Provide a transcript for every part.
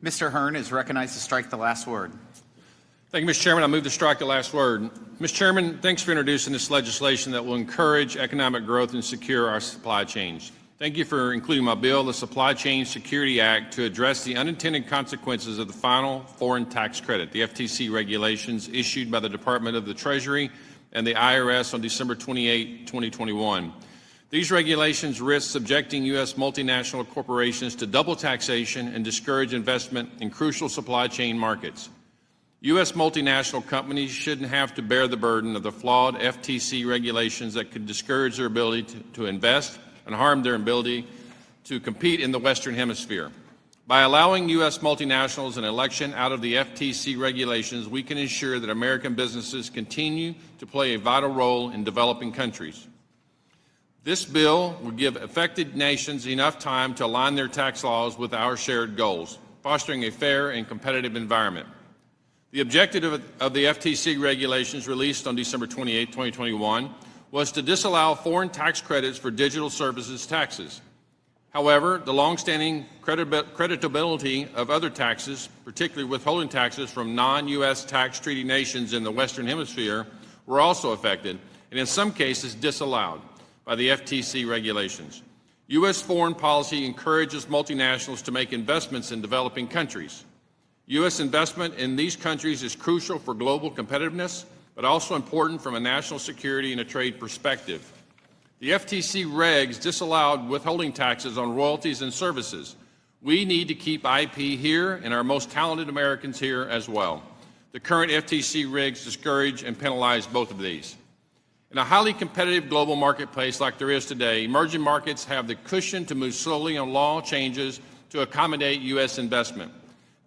Mr. Hern is recognized to strike the last word. Thank you, Mr. Chairman. I move to strike the last word. Mr. Chairman, thanks for introducing this legislation that will encourage economic growth and secure our supply chains. Thank you for including my bill, the Supply Chain Security Act, to address the unintended consequences of the final foreign tax credit, the FTC regulations issued by the Department of the Treasury and the IRS on December 28, 2021. These regulations risk subjecting U.S. multinational corporations to double taxation and discourage investment in crucial supply chain markets. U.S. multinational companies shouldn't have to bear the burden of the flawed FTC regulations that could discourage their ability to invest and harm their ability to compete in the Western Hemisphere. By allowing U.S. multinationals an election out of the FTC regulations, we can ensure that American businesses continue to play a vital role in developing countries. This bill will give affected nations enough time to align their tax laws with our shared goals, fostering a fair and competitive environment. The objective of the FTC regulations released on December 28, 2021, was to disallow foreign tax credits for digital services taxes. However, the longstanding creditability of other taxes, particularly withholding taxes from non-U.S. tax treaty nations in the Western Hemisphere, were also affected, and in some cases disallowed by the FTC regulations. U.S. foreign policy encourages multinationals to make investments in developing countries. U.S. investment in these countries is crucial for global competitiveness, but also important from a national security and a trade perspective. The FTC regs disallowed withholding taxes on royalties and services. We need to keep IP here and our most talented Americans here as well. The current FTC regs discourage and penalize both of these. In a highly competitive global marketplace like there is today, emerging markets have the cushion to move slowly on law changes to accommodate U.S. investment.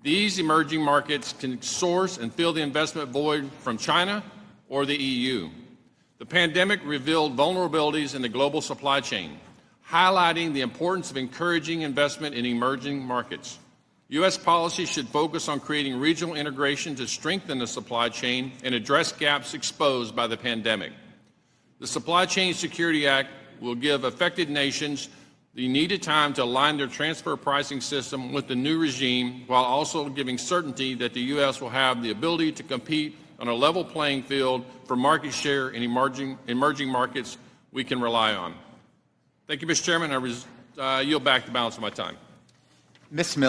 These emerging markets can source and fill the investment void from China or the EU. The pandemic revealed vulnerabilities in the global supply chain, highlighting the importance of encouraging investment in emerging markets. U.S. policy should focus on creating regional integration to strengthen the supply chain and address gaps exposed by the pandemic. The Supply Chain Security Act will give affected nations the needed time to align their transfer pricing system with the new regime, while also giving certainty that the U.S. will have the ability to compete on a level playing field for market share in emerging markets we can rely on. Thank you, Mr. Chairman. I yield back the balance of my time. Ms. Miller.